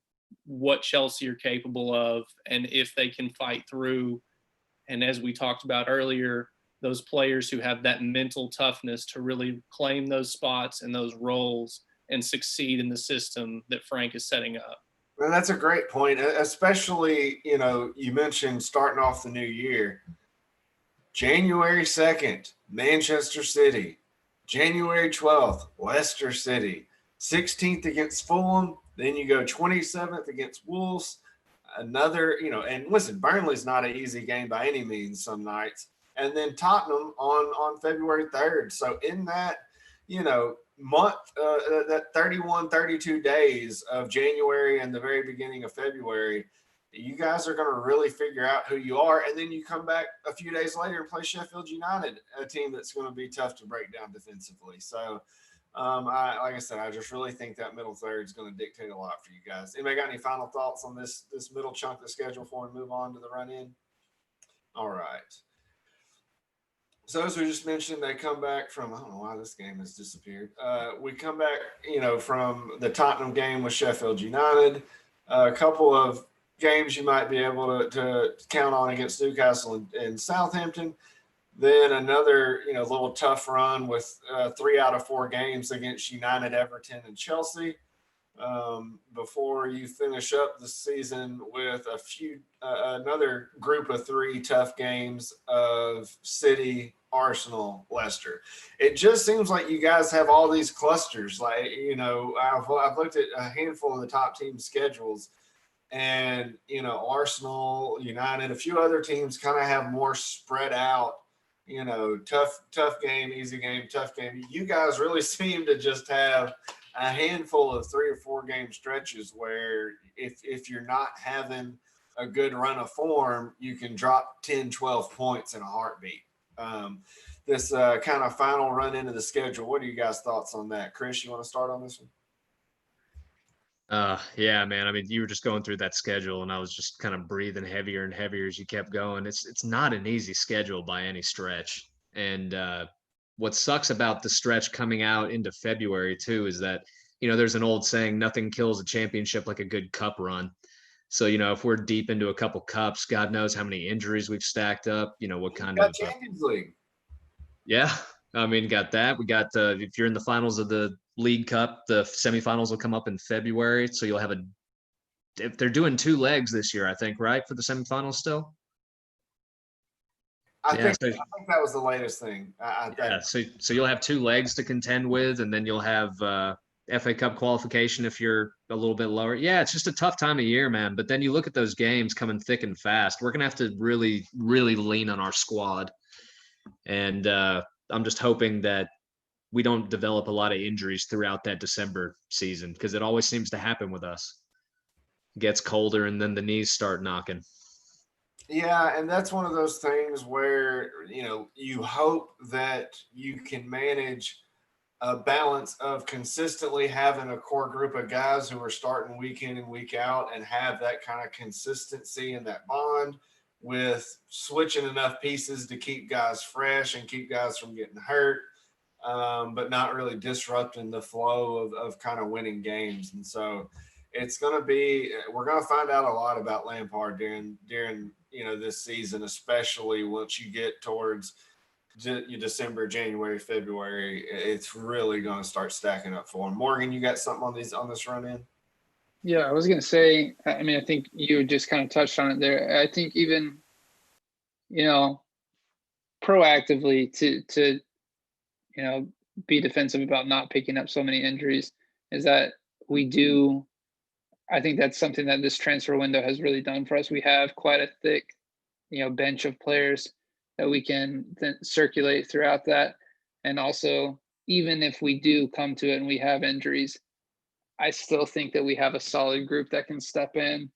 what Chelsea are capable of and if they can fight through. And as we talked about earlier, those players who have that mental toughness to really claim those spots and those roles and succeed in the system that Frank is setting up. Well, that's a great point, especially, you mentioned starting off the new year. January 2nd, Manchester City. January 12th, Leicester City. 16th against Fulham. Then you go 27th against Wolves. Another, and listen, Burnley's not an easy game by any means some nights. And then Tottenham on February 3rd. So in that, month, that 31, 32 days of January and the very beginning of February, you guys are going to really figure out who you are. And then you come back a few days later and play Sheffield United, a team that's going to be tough to break down defensively. So, like I said, I just really think that middle third is going to dictate a lot for you guys. Anybody got any final thoughts on this middle chunk of the schedule before we move on to the run-in? All right. So as we just mentioned, they come back from, I don't know why this game has disappeared. We come back, from the Tottenham game with Sheffield United. A couple of games you might be able to count on against Newcastle and Southampton. Then another, little tough run with 3 out of 4 games against United, Everton, and Chelsea. Before you finish up the season with another group of 3 tough games of City, Arsenal, Leicester. It just seems like you guys have all these clusters. Like, I've looked at a handful of the top team schedules, and, Arsenal, United, a few other teams kind of have more spread out, tough game, easy game, tough game. You guys really seem to just have a handful of 3 or 4 game stretches where if you're not having a good run of form, you can drop 10, 12 points in a heartbeat. This kind of final run into the schedule, what are you guys' thoughts on that? Chris, you want to start on this one? Yeah, man. I mean, you were just going through that schedule and I was just kind of breathing heavier and heavier as you kept going. It's not an easy schedule by any stretch. And what sucks about the stretch coming out into February too is that there's an old saying, nothing kills a championship like a good cup run. So, if we're deep into a couple cups, God knows how many injuries we've stacked up, what kind of Champions League. Yeah. I mean, got that. We got if you're in the finals of the League Cup, the semifinals will come up in February. So you'll have if they're doing 2 legs this year, I think, right? For the semifinals still? I think that was the latest thing. So you'll have 2 legs to contend with, and then you'll have FA Cup qualification if you're a little bit lower. Yeah, it's just a tough time of year, man. But then you look at those games coming thick and fast. We're gonna have to really, really lean on our squad, and I'm just hoping that we don't develop a lot of injuries throughout that December season, because it always seems to happen with us. It gets colder, and then the knees start knocking. Yeah, and that's one of those things where, you hope that you can manage a balance of consistently having a core group of guys who are starting week in and week out and have that kind of consistency and that bond, with switching enough pieces to keep guys fresh and keep guys from getting hurt, but not really disrupting the flow of kind of winning games. And so we're going to find out a lot about Lampard during this season, especially once you get towards December, January, February. It's really going to start stacking up for him. Morgan, you got something on this run in? Yeah, I was going to say, I mean, I think you just kind of touched on it there. I think even, proactively to be defensive about not picking up so many injuries is that I think that's something that this transfer window has really done for us. We have quite a thick, bench of players that we can then circulate throughout that. And also, even if we do come to it and we have injuries, I still think that we have a solid group that can step in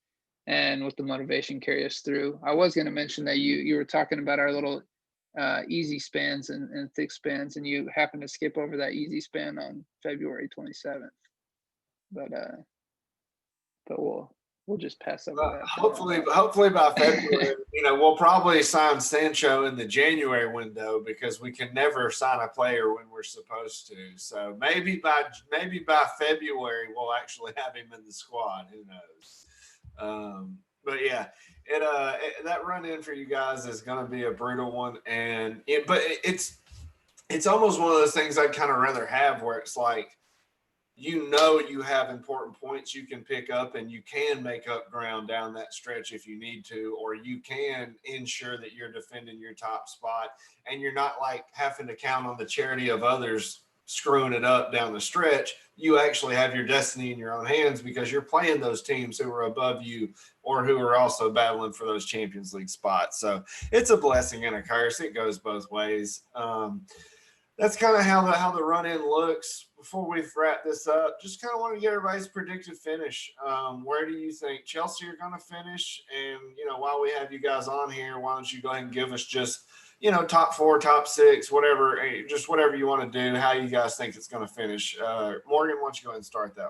and with the motivation carry us through. I was going to mention that you were talking about our little easy spans and thick spans, and you happened to skip over that easy span on February 27th. But we'll just pass over that. Hopefully by February, we'll probably sign Sancho in the January window, because we can never sign a player when we're supposed to. So maybe by February we'll actually have him in the squad. Who knows? But yeah, that run in for you guys is going to be a brutal one, but it's almost one of those things I'd kind of rather have, where it's like, you have important points you can pick up, and you can make up ground down that stretch if you need to, or you can ensure that you're defending your top spot, and you're not like having to count on the charity of others screwing it up down the stretch. You actually have your destiny in your own hands, because you're playing those teams who are above you or who are also battling for those Champions League spots. So it's a blessing and a curse. It goes both ways. That's kind of how the run-in looks. Before we wrap this up, just kind of want to get everybody's predicted finish. Where do you think Chelsea are going to finish? And, while we have you guys on here, why don't you go ahead and give us just, top 4, top 6, whatever, just whatever you want to do, how you guys think it's going to finish. Morgan, why don't you go ahead and start that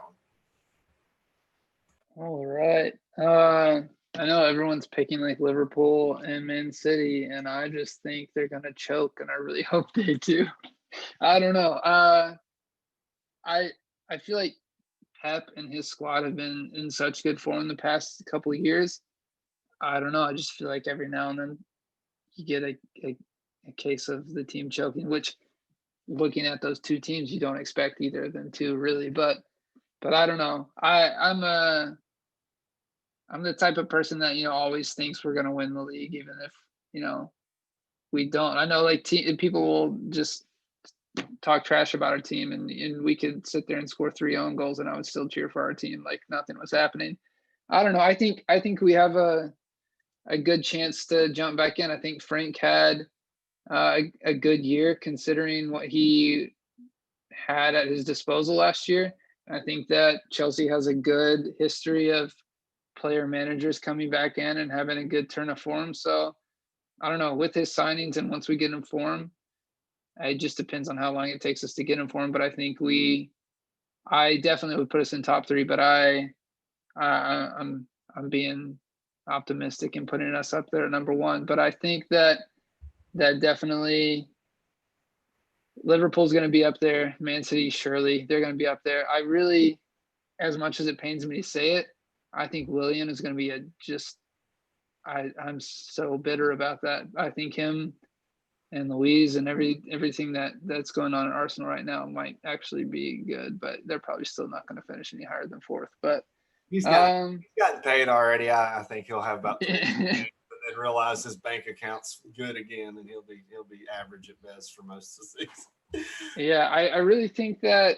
one? All right. I know everyone's picking like Liverpool and Man City, and I just think they're going to choke, and I really hope they do. I don't know. I feel like Pep and his squad have been in such good form the past couple of years. I don't know. I just feel like every now and then you get a case of the team choking, which, looking at those two teams, you don't expect either of them to really. But I don't know. I'm the type of person that always thinks we're going to win the league, even if we don't. I know people will just talk trash about our team, and we could sit there and score 3 own goals, and I would still cheer for our team like nothing was happening. I don't know. I think we have a good chance to jump back in. I think Frank had a good year considering what he had at his disposal last year. I think that Chelsea has a good history of player managers coming back in and having a good turn of form. So I don't know, with his signings and once we get in form, it just depends on how long it takes us to get in form. But I think I definitely would put us in top 3, but I'm being optimistic and putting us up there at number 1. But I think that definitely Liverpool's going to be up there. Man City, surely they're going to be up there. I really, as much as it pains me to say it, I think Willian is going to be I'm so bitter about that. I think him and Louise and everything that's going on at Arsenal right now might actually be good, but they're probably still not going to finish any higher than fourth. But He's gotten paid already. I think he'll have about 20 games, but then realize his bank account's good again, and he'll be average at best for most of the season. Yeah, I really think that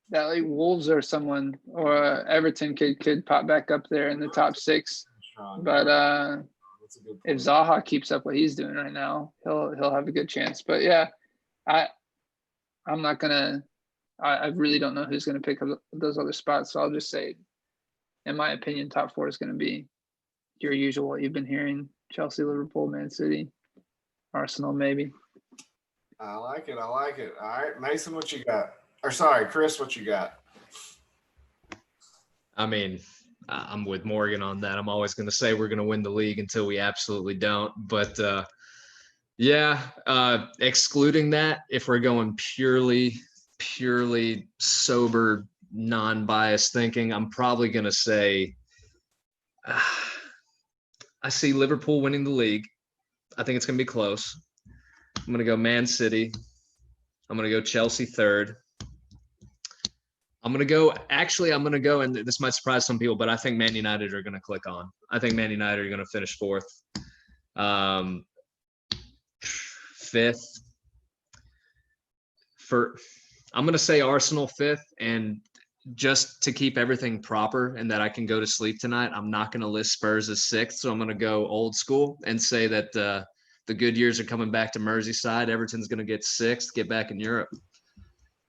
like Wolves or someone or Everton could pop back up there in the top 6. But if Zaha keeps up what he's doing right now, he'll have a good chance. But yeah, I'm not gonna. I really don't know who's gonna pick up those other spots. So I'll just say, in my opinion, top 4 is gonna be your usual what you've been hearing: Chelsea, Liverpool, Man City, Arsenal, maybe. I like it. All right, Mason, what you got? Or sorry, Chris, what you got? I mean, I'm with Morgan on that. I'm always going to say we're going to win the league until we absolutely don't. But excluding that, if we're going purely sober, non-biased thinking, I'm probably going to say I see Liverpool winning the league. I think it's going to be close. I'm going to go Man City. I'm going to go Chelsea third. I'm going to go, and this might surprise some people, but I think Man United are going to click on. I think Man United are going to finish fourth. Fifth. I'm going to say Arsenal fifth, and just to keep everything proper and that I can go to sleep tonight, I'm not going to list Spurs as sixth, so I'm going to go old school and say that the good years are coming back to Merseyside. Everton's going to get sixth, get back in Europe.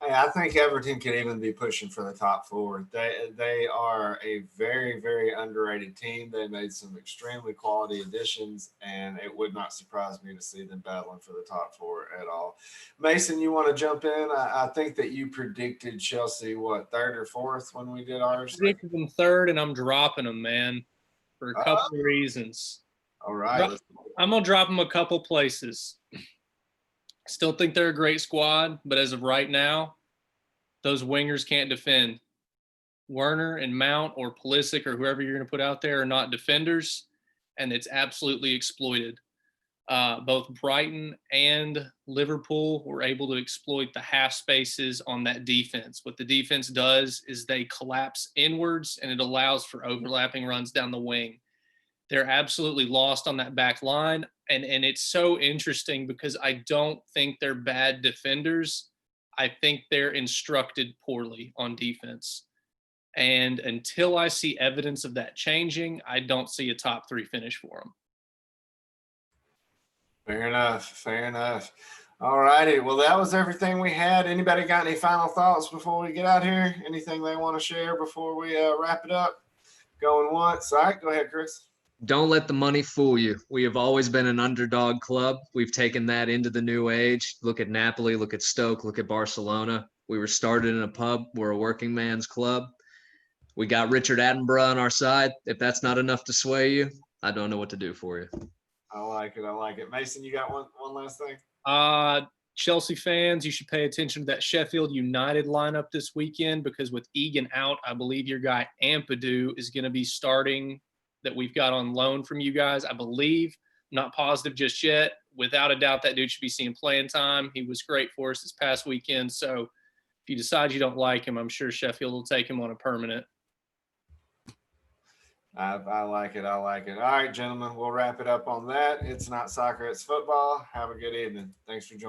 Hey, I think Everton could even be pushing for the top 4. They are a very, very underrated team. They made some extremely quality additions, and it would not surprise me to see them battling for the top 4 at all. Mason, you want to jump in? I think that you predicted Chelsea, third or fourth when we did ours? I predicted them third, and I'm dropping them, man, for a couple of reasons. All right. I'm going to drop them a couple places. Still think they're a great squad, but as of right now, those wingers can't defend. Werner and Mount or Pulisic or whoever you're going to put out there are not defenders, and it's absolutely exploited. Both Brighton and Liverpool were able to exploit the half spaces on that defense. What the defense does is they collapse inwards, and it allows for overlapping runs down the wing. They're absolutely lost on that back line. And it's so interesting because I don't think they're bad defenders. I think they're instructed poorly on defense. And until I see evidence of that changing, I don't see a top 3 finish for them. Fair enough. All righty. Well, that was everything we had. Anybody got any final thoughts before we get out here? Anything they want to share before we wrap it up? Going once. All right, go ahead, Chris. Don't let the money fool you. We have always been an underdog club. We've taken that into the new age. Look at Napoli, look at Stoke, look at Barcelona. We were started in a pub. We're a working man's club. We got Richard Attenborough on our side. If that's not enough to sway you, I don't know what to do for you. I like it. Mason, you got one last thing? Chelsea fans, you should pay attention to that Sheffield United lineup this weekend because with Egan out, I believe your guy Ampadu is going to be starting that we've got on loan from you guys, I believe. Not positive just yet. Without a doubt, that dude should be seeing playing time. He was great for us this past weekend. So if you decide you don't like him, I'm sure Sheffield will take him on a permanent. I like it. All right, gentlemen, we'll wrap it up on that. It's not soccer, it's football. Have a good evening. Thanks for joining.